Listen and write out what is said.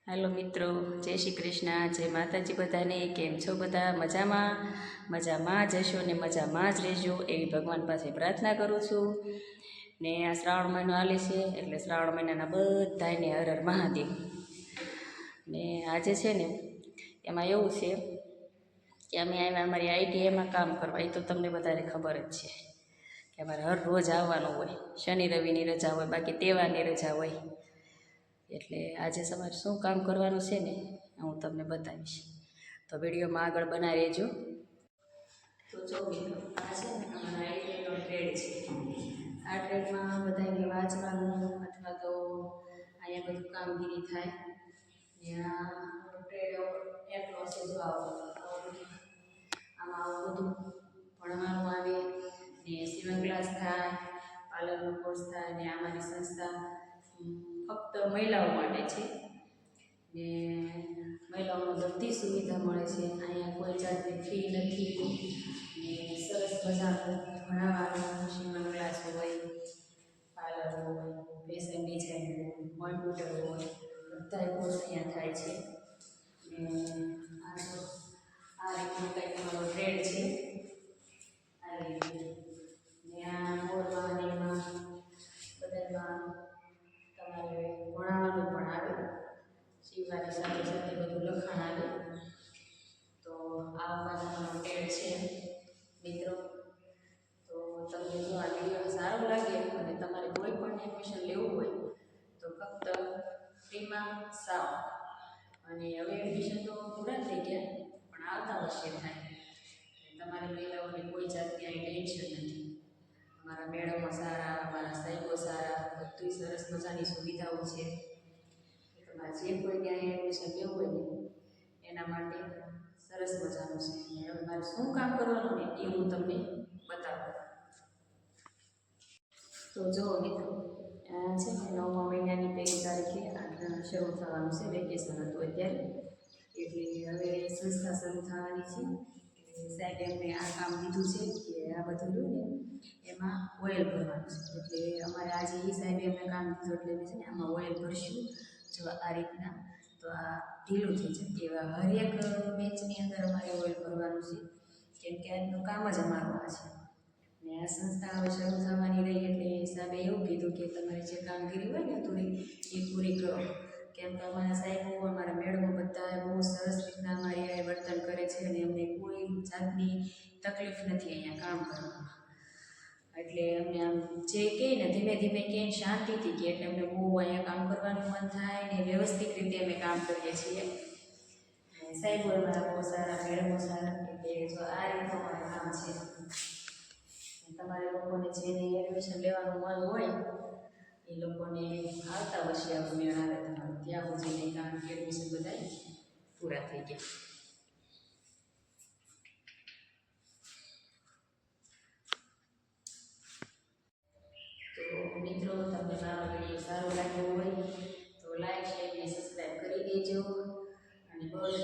Hello मित्रों, जय श्री कृष्ण, जय माताजी। बधाने केम छो? बधा मजामां ज हशो ने मजामां ज रहेजो एवी भगवान पासे प्रार्थना करूँ छूँ। ने आ श्रावण महीनो हाले छे एटले श्रावण महीनाना बधाने हर हर महादेव। ने आजे छे ने एमां एवुं छे कि अमे आव्या अमारी आईटीआईमां काम करवा। ए तो तमने बधाने खबर ज छे कि अमारे हर रोज आववानुं होय। शनि रविनी रजा होय, बाकी तहेवारनी रजा होय। એટલે આજે તમારે શું કામ કરવાનું છે ને હું તમને બતાવીશ, તો વિડીયોમાં આગળ બનાવી રહેજો। તો જો મિત્રો, આ છે ને અમારા આઈટીઆઈનો ટ્રેડ છે। આ ટ્રેડમાં બધાને વાંચવાનું અથવા તો અહીંયા બધું કામગીરી થાય ને આ ટ્રેડ એટલો છે જો આવું આમાં આવું બધું ભણવાનું આવે ને સીવણ ક્લાસ થાય, પાર્લરનો કોર્સ થાય ને અમારી સંસ્થા ફક્ત મહિલાઓ માટે છે ને મહિલાઓને બધી સુવિધા મળે છે। અહીંયા કોઈ જાતની ફી નથી ને સરસ મજાનું ભણાવવાનું સીવણ ક્લાસ હોય, પાર્લર હોય, ફેશન ડિઝાઇન હોય, કોમ્પ્યુટર હોય, બધા કોર્સ અહીંયા થાય છે। ને આ રીતનું કંઈક અમારો ટ્રેડ છે। આ રીતે ને આ બોર્ડમાં ને એમાં બધામાં તમારે ભણાવવાનું પણ આવે, સીવવાની સાથે સાથે બધું લખાણ આવે। તો આ અમારો ટ્રેડ છે મિત્રો। તો તમને જો આ વિડીયો સારો લાગે અને તમારે કોઈ પણ એડમિશન લેવું હોય તો ફક્ત ફ્રીમાં સાવ, અને હવે એડમિશન તો પૂરા થઈ ગયા પણ આવતા વર્ષે થાય। તમારે મહિલાઓને કોઈ જાતની અહીં ટેન્શન નથી। અમારા મેડમો સારા, અમારા સાહેબો સારા, બધી સરસ મજાની સુવિધાઓ છે। તમારે જે કોઈ ત્યાં એડમિશન લેવું હોય ને એના માટે સરસ મજાનું છે। હવે મારે શું કામ કરવાનું ને એ હું તમને બતાવું। તો જો મિત્રો, આ છે ને 9મા મહિનાની 1 તારીખે આ શરૂ થવાનું છે। વેકેશન હતું અત્યારે, એટલે હવે સંસ્થા શરૂ થવાની છે। સાહેબ એમને આ કામ દીધું છે કે આ બધું રહ્યું ને એમાં ઓઇલ ભરવાનું છે। એટલે અમારે આજે એ સાહેબે એમને કામ દીધું એટલે છે ને આમાં ઓઇલ ભરશું જો આ રીતના। તો આ ઢીલું થઈ જાય એવા હરેક બેચની અંદર અમારે ઓઇલ ભરવાનું છે, કેમ કે આજનું કામ જ અમારું આ છે। ને આ સંસ્થા હવે શરૂ થવાની રહી એટલે સાહેબે એવું કીધું કે તમારે જે કામગીરી હોય ને થોડી એ પૂરી કરો, કેમ કે અમારા સાહેબો, અમારા મેડમો બધા બહુ સરસ રીતના અમારી આ વર્તન કરે છે અને અમને કોઈ જાતની તકલીફ નથી અહીંયા કામ કરવામાં। એટલે અમને આમ જે કહે ને ધીમે ધીમે કહે, શાંતિથી કહે, એટલે અમને બહુ અહીંયા કામ કરવાનું મન થાય ને વ્યવસ્થિત રીતે અમે કામ કરીએ છીએ। સાહેબો અમારા બહુ સારા, મેડમો સારા, એટલે જો આ રીતનું અમારું કામ છે। તમારે લોકોને જેને એડમિશન લેવાનું મન હોય એ લોકોને આવતા વર્ષે આવું મેળ આવે તમારું, ત્યાં સુધીને કારણ કે એડમિશન બધા પૂરા થઈ ગયા। તો મિત્રો, તમને મારો વિડીયો સારો લાગ્યો હોય તો લાઈક, શેર અને સબસ્ક્રાઈબ કરી દેજો અને બસ